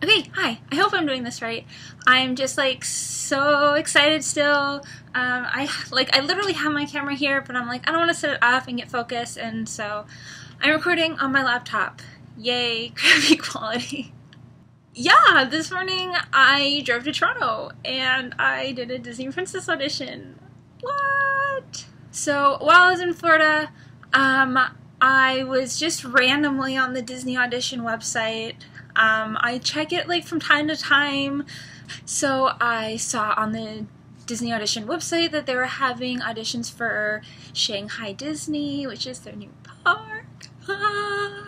Okay, hi. I hope I'm doing this right. I'm just like so excited still. I literally have my camera here, but I'm like I don't want to set it up and get focused, and so I'm recording on my laptop. Yay, crappy quality. Yeah, this morning I drove to Toronto and I did a Disney Princess audition. What? So while I was in Florida, I was just randomly on the Disney audition website. I check it like from time to time. So I saw on the Disney audition website that they were having auditions for Shanghai Disney, which is their new park.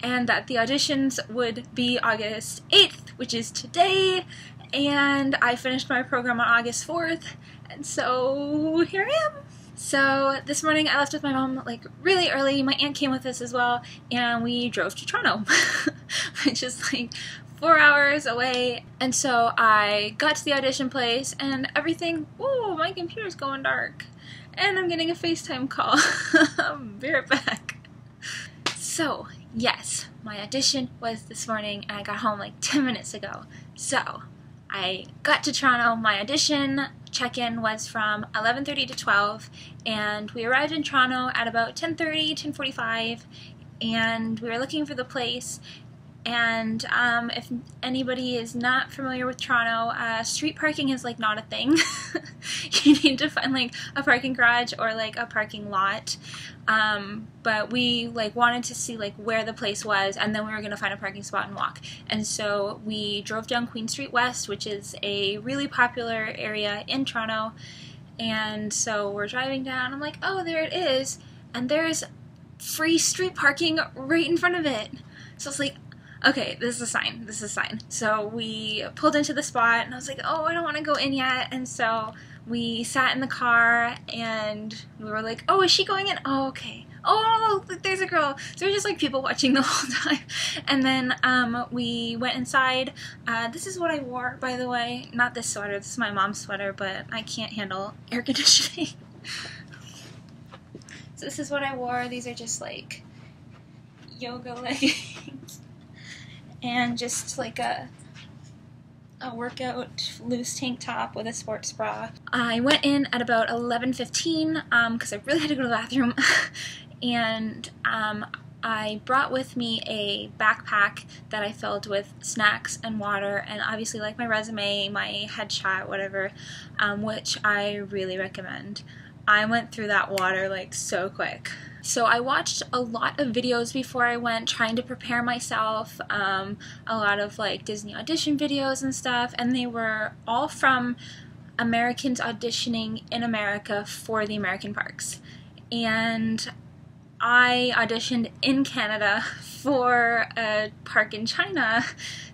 And that the auditions would be August 8th, which is today, and I finished my program on August 4th, and so here I am. So this morning I left with my mom like really early. My aunt came with us as well, and we drove to Toronto, which is like 4 hours away. And so I got to the audition place and everything, ooh, my computer's going dark. And I'm getting a FaceTime call. Be right back. So, yes, my audition was this morning and I got home like 10 minutes ago. So, I got to Toronto. My audition check-in was from 11:30 to 12, and we arrived in Toronto at about 10:30, 10:45, and we were looking for the place. And if anybody is not familiar with Toronto, street parking is like not a thing. You need to find like a parking garage or like a parking lot. But we like wanted to see like where the place was, and then we were gonna find a parking spot and walk. And so we drove down Queen Street West, which is a really popular area in Toronto. And so we're driving down. I'm like, oh, there it is, and there's free street parking right in front of it. So it's like, okay, this is a sign. This is a sign. So we pulled into the spot, and I was like, oh, I don't want to go in yet. And so we sat in the car, and we were like, oh, is she going in? Oh, okay. Oh, look, there's a girl. So we're just like people watching the whole time. And then we went inside. This is what I wore, by the way. Not this sweater. This is my mom's sweater, but I can't handle air conditioning. So this is what I wore. These are just like yoga leggings. And just like a workout loose tank top with a sports bra. I went in at about 11:15 because I really had to go to the bathroom. And I brought with me a backpack that I filled with snacks and water, and obviously like my resume, my headshot, whatever, which I really recommend. I went through that water like so quick. So I watched a lot of videos before I went, trying to prepare myself, a lot of like Disney audition videos and stuff, and they were all from Americans auditioning in America for the American parks. And I auditioned in Canada for a park in China,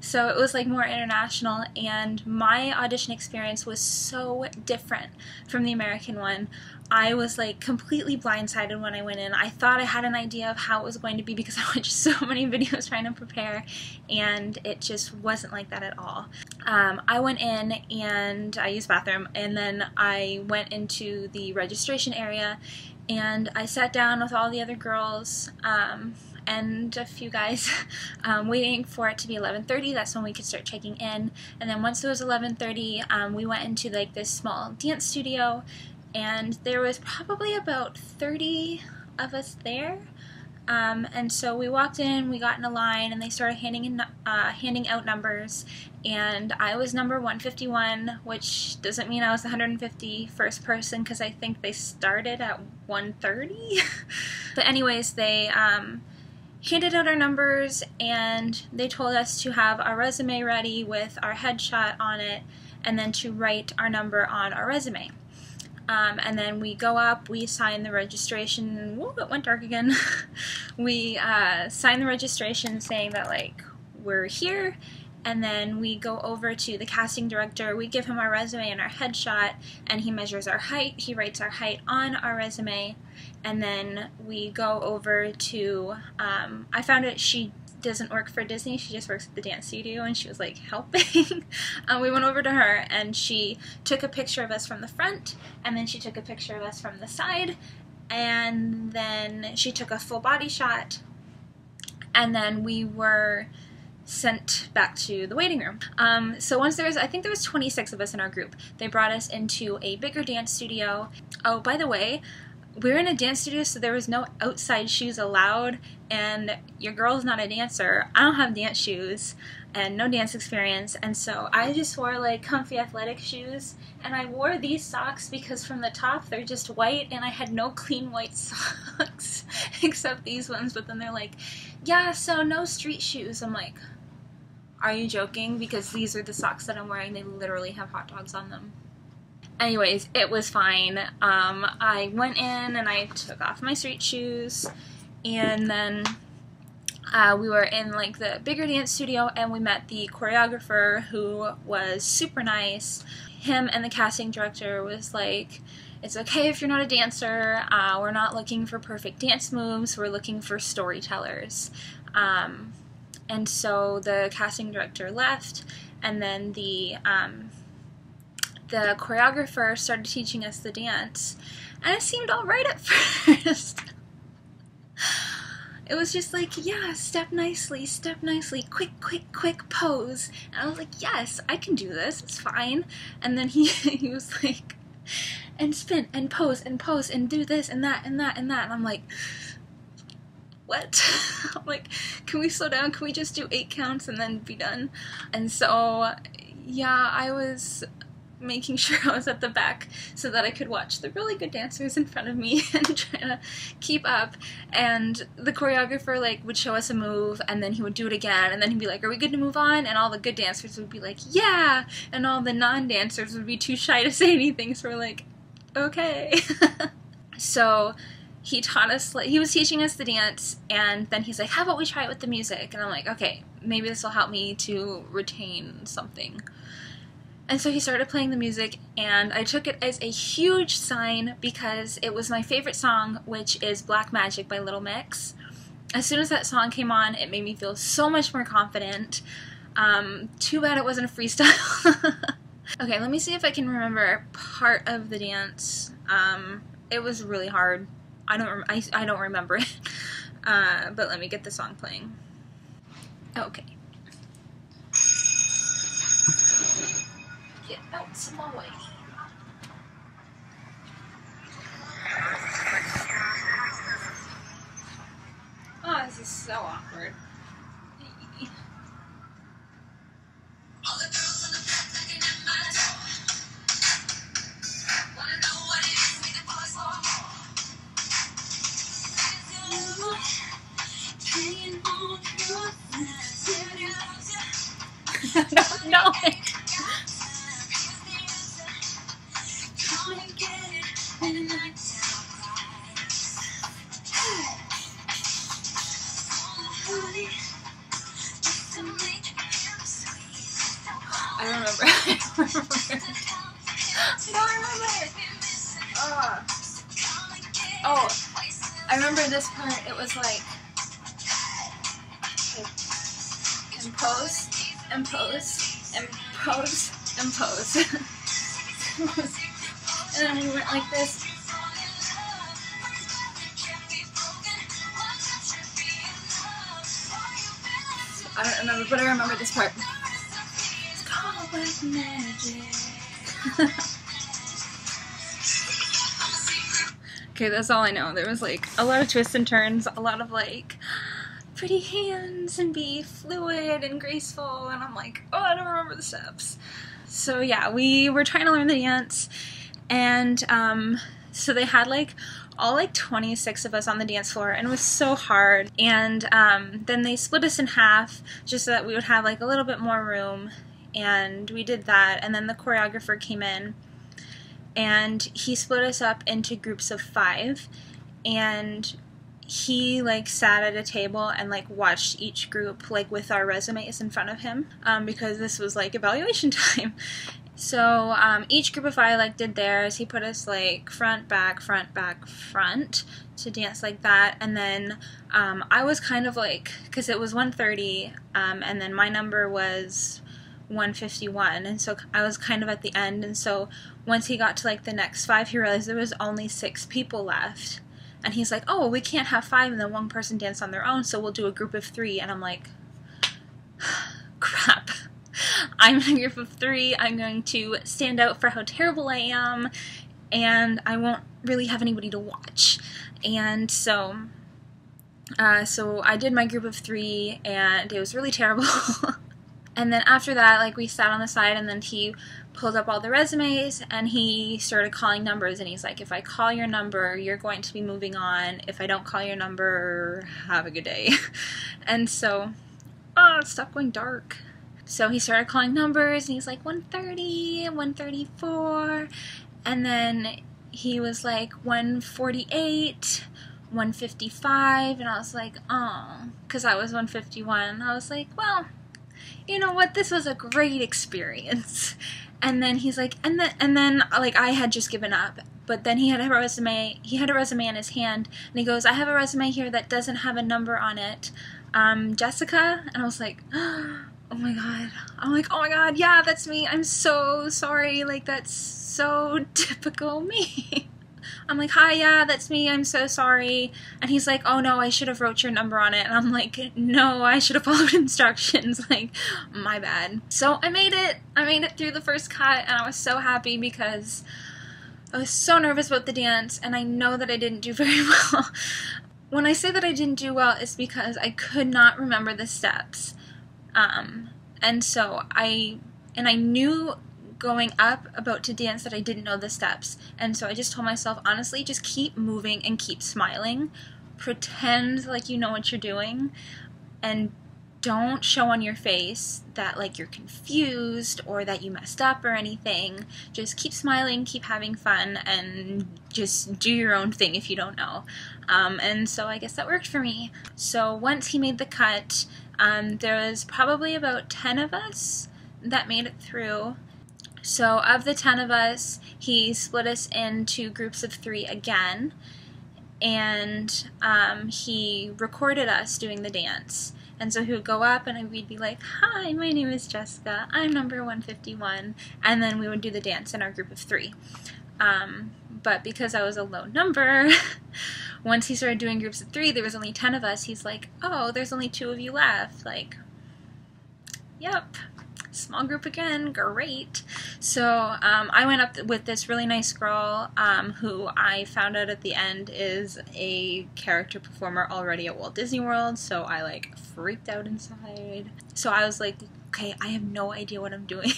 so it was like more international, and my audition experience was so different from the American one. I was like completely blindsided when I went in. I thought I had an idea of how it was going to be because I watched so many videos trying to prepare, and it just wasn't like that at all. I went in and I used the bathroom, and then I went into the registration area, and I sat down with all the other girls and a few guys waiting for it to be 11:30. That's when we could start checking in. And then once it was 11:30, we went into like this small dance studio, and there was probably about 30 of us there. And so we walked in, we got in a line, and they started handing out numbers, and I was number 151, which doesn't mean I was the 151st person, because I think they started at 130. But anyways, they handed out our numbers, and they told us to have our resume ready with our headshot on it, and then to write our number on our resume. And then we go up, we sign the registration. Whoa, it went dark again. We sign the registration saying that like we're here, and then we go over to the casting director. We give him our resume and our headshot, and he measures our height. He writes our height on our resume, and then we go over to, I found out she doesn't work for Disney, she just works at the dance studio, and she was like helping. We went over to her, and she took a picture of us from the front, and then she took a picture of us from the side, and then she took a full body shot, and then we were sent back to the waiting room. So once I think there was 26 of us in our group, they brought us into a bigger dance studio. Oh, by the way, we were in a dance studio, so there was no outside shoes allowed, and your girl's not a dancer. I don't have dance shoes and no dance experience, and so I just wore like comfy athletic shoes, and I wore these socks because from the top they're just white, and I had no clean white socks except these ones. But then they're like, yeah, so no street shoes. I'm like, are you joking? Because these are the socks that I'm wearing. They literally have hot dogs on them. Anyways, it was fine. I went in and I took off my street shoes, and then we were in like the bigger dance studio, and we met the choreographer, who was super nice. Him and the casting director was like, it's okay if you're not a dancer, we're not looking for perfect dance moves, we're looking for storytellers. And so the casting director left, and then the choreographer started teaching us the dance, and it seemed alright at first. It was just like, yeah, step nicely, quick pose. And I was like, yes, I can do this, it's fine. And then he was like, and spin, and pose, and do this, and that, and that, and that. And I'm like, what? I'm like, can we slow down? Can we just do 8 counts and then be done? And so, yeah, I was making sure I was at the back so that I could watch the really good dancers in front of me and try to keep up. And the choreographer like would show us a move, and then he would do it again, and then he'd be like, are we good to move on? And all the good dancers would be like, yeah, and all the non-dancers would be too shy to say anything, so we're like, okay. So he taught us, like, he was teaching us the dance, and then he's like, how about we try it with the music? And I'm like, okay, maybe this will help me to retain something. And so he started playing the music, and I took it as a huge sign because it was my favorite song, which is Black Magic by Little Mix. As soon as that song came on, it made me feel so much more confident. Too bad it wasn't a freestyle. Okay, let me see if I can remember part of the dance. It was really hard. I don't remember it. But let me get the song playing. Okay. Get out of my way. Oh, this is so awkward. No. I don't remember. Oh, I remember this part. It was like impose, impose, impose, impose. And then we went like this. I don't remember, but I remember this part. It's called Black Magic. Okay, that's all I know. There was like a lot of twists and turns, a lot of like pretty hands and be fluid and graceful, and I'm like, oh, I don't remember the steps. So yeah, we were trying to learn the dance, and so they had like all like 26 of us on the dance floor, and it was so hard. And then they split us in half just so that we would have like a little bit more room, and we did that. And then the choreographer came in, and he split us up into groups of 5, and he like sat at a table and like watched each group like with our resumes in front of him, because this was like evaluation time. So each group of 5 like did theirs. He put us like front, back, front, back, front to dance like that. And then I was kind of like, because it was 1:30, and then my number was 1:51, and so I was kind of at the end. And so once he got to like the next 5, he realized there was only 6 people left. And he's like, oh, well, we can't have 5 and then one person dance on their own, so we'll do a group of 3. And I'm like, crap. I'm in a group of 3. I'm going to stand out for how terrible I am, and I won't really have anybody to watch. And so I did my group of 3, and it was really terrible. And then after that, like, we sat on the side, and then he pulled up all the resumes, and he started calling numbers, and he's like, if I call your number, you're going to be moving on. If I don't call your number, have a good day. And so, it stopped going dark. So he started calling numbers, and he's like, 130, 134, and then he was like, 148, 155, and I was like, oh, because I was 151. I was like, well, you know what, this was a great experience. And then he's like, and then like, I had just given up, but then he had a resume in his hand, and he goes, I have a resume here that doesn't have a number on it, Jessica? And I was like, oh my god. I'm like, oh my god, yeah, that's me, I'm so sorry, like, that's so typical me. I'm like, hi, yeah, that's me, I'm so sorry. And he's like, oh no, I should have wrote your number on it. And I'm like, no, I should have followed instructions, like, my bad. So I made it through the first cut, and I was so happy because I was so nervous about the dance, and I know that I didn't do very well. When I say that I didn't do well, it's because I could not remember the steps. And so I knew going up about to dance that I didn't know the steps, and so I just told myself, honestly, just keep moving and keep smiling, pretend like you know what you're doing, and don't show on your face that, like, you're confused or that you messed up or anything. Just keep smiling, keep having fun, and just do your own thing if you don't know. And so I guess that worked for me. So once he made the cut, there was probably about 10 of us that made it through. So of the 10 of us, he split us into groups of 3 again, and he recorded us doing the dance. And so he would go up, and we'd be like, hi, my name is Jessica, I'm number 151, and then we would do the dance in our group of 3. But because I was a low number, once he started doing groups of 3, there was only 10 of us, he's like, oh, there's only 2 of you left. Like, yep. Small group again, great. So I went up with this really nice girl who I found out at the end is a character performer already at Walt Disney World, so I like freaked out inside. So I was like, okay, I have no idea what I'm doing.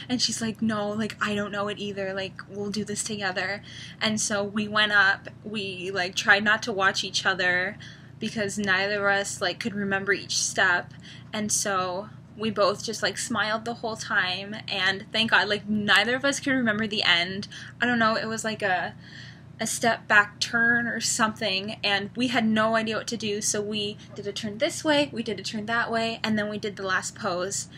And she's like, no, like, I don't know it either, like, we'll do this together. And so we went up, we like tried not to watch each other because neither of us like could remember each step, and so we both just like smiled the whole time, and thank God, like, neither of us could remember the end. I don't know, it was like a step back turn or something, and we had no idea what to do, so we did a turn this way, we did a turn that way, and then we did the last pose.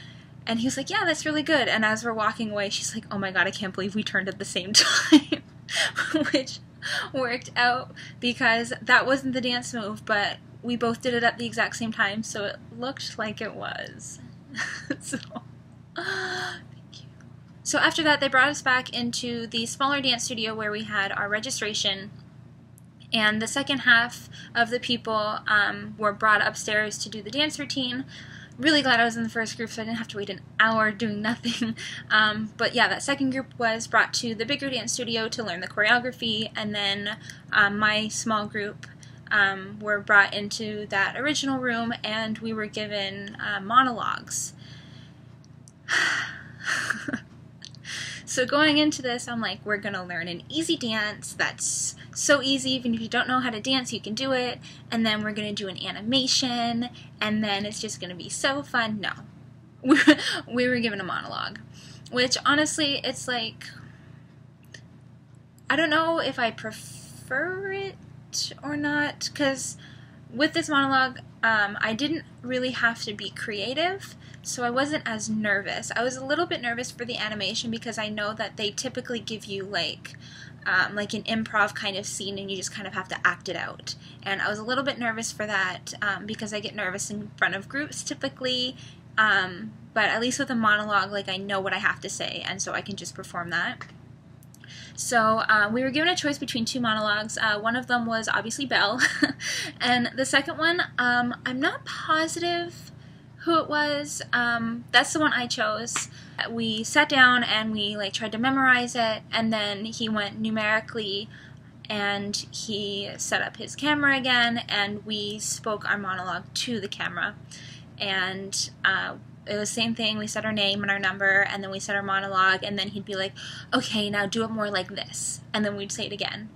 And he was like, yeah, that's really good. And as we're walking away, she's like, oh my god, I can't believe we turned at the same time. Which worked out because that wasn't the dance move, but we both did it at the exact same time, so it looked like it was. So, thank you. So after that, they brought us back into the smaller dance studio where we had our registration, and the second half of the people were brought upstairs to do the dance routine. Really glad I was in the first group so I didn't have to wait an hour doing nothing. But yeah, that second group was brought to the bigger dance studio to learn the choreography, and then my small group were brought into that original room, and we were given monologues. So going into this, I'm like, we're going to learn an easy dance that's so easy, even if you don't know how to dance, you can do it, and then we're going to do an animation, and then it's just going to be so fun. No. We were given a monologue, which honestly, it's like, I don't know if I prefer it or not, because with this monologue, I didn't really have to be creative, so I wasn't as nervous. I was a little bit nervous for the animation because I know that they typically give you like an improv kind of scene and you just kind of have to act it out. And I was a little bit nervous for that because I get nervous in front of groups typically, but at least with a monologue, like, I know what I have to say, and so I can just perform that. So we were given a choice between 2 monologues. One of them was obviously Belle, and the second one, I'm not positive who it was. That's the one I chose. We sat down and we like tried to memorize it, and then he went numerically and he set up his camera again and we spoke our monologue to the camera. And it was the same thing. We said our name and our number, and then we said our monologue, and then he'd be like, okay, now do it more like this, and then we'd say it again.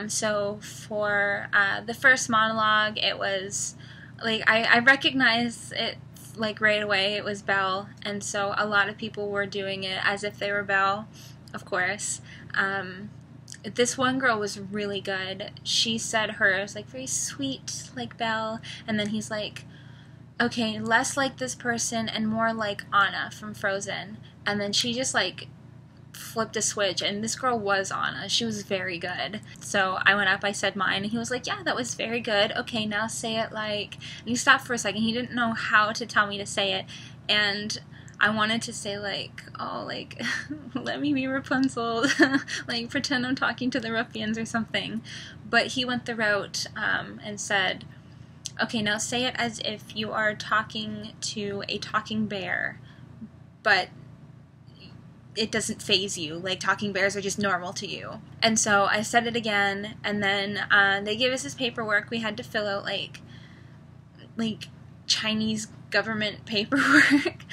So for the first monologue, it was like I recognized it like right away. It was Belle, and so a lot of people were doing it as if they were Belle, of course. This one girl was really good. She said hers like very sweet like Belle, and then he's like, okay, less like this person and more like Anna from Frozen. And then she just like flipped a switch, and this girl was Anna. She was very good. So I went up, I said mine, and he was like, yeah, that was very good. Okay, now say it like... And he stopped for a second. He didn't know how to tell me to say it. And I wanted to say like, oh, like, let me be Rapunzel. Like, pretend I'm talking to the ruffians or something. But he went the route and said... Okay, now say it as if you are talking to a talking bear, but it doesn't faze you. Like, talking bears are just normal to you. And so I said it again, and then they gave us this paperwork. We had to fill out, like Chinese government paperwork.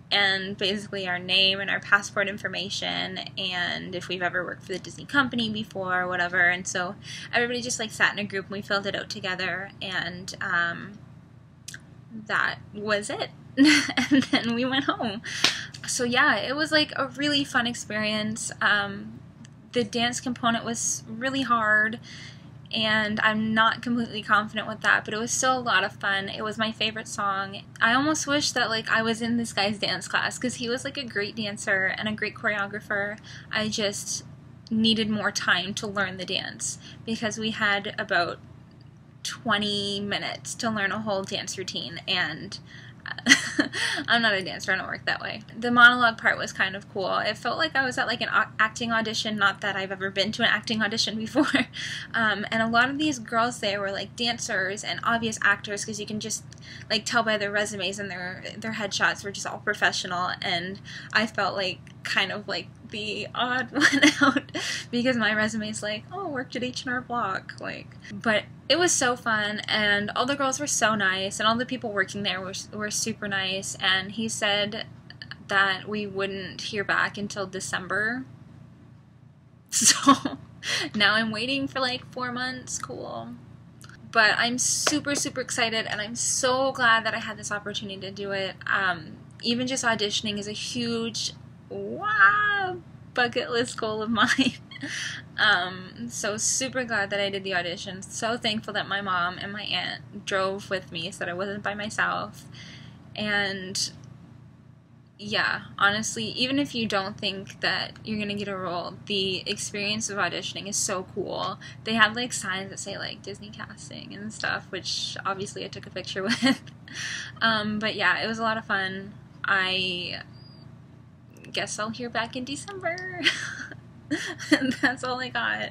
And basically our name and our passport information, and if we've ever worked for the Disney company before or whatever. And so everybody just like sat in a group and we filled it out together, and that was it. And then we went home. So yeah, it was like a really fun experience. The dance component was really hard, and I'm not completely confident with that, but it was still a lot of fun. It was my favorite song. I almost wish that like I was in this guy's dance class, because he was like a great dancer and a great choreographer. I just needed more time to learn the dance, because we had about 20 minutes to learn a whole dance routine, and I'm not a dancer, I don't work that way. The monologue part was kind of cool. It felt like I was at like an acting audition, not that I've ever been to an acting audition before. And a lot of these girls there were like dancers and obvious actors, because you can just like tell by their resumes and their headshots were just all professional, and I felt like kind of like the odd one out, because my resume is like, oh, worked at H&R Block, like. But it was so fun, and all the girls were so nice, and all the people working there were super nice. And he said that we wouldn't hear back until December, so now I'm waiting for like 4 months. Cool. But I'm super excited, and I'm so glad that I had this opportunity to do it. Even just auditioning is a huge bucket list goal of mine. So super glad that I did the audition. So thankful that my mom and my aunt drove with me so that I wasn't by myself. And yeah, honestly, even if you don't think that you're gonna get a role, the experience of auditioning is so cool. They have like signs that say like Disney casting and stuff, which obviously I took a picture with. But yeah, it was a lot of fun. I guess I'll hear back in December. And that's all I got.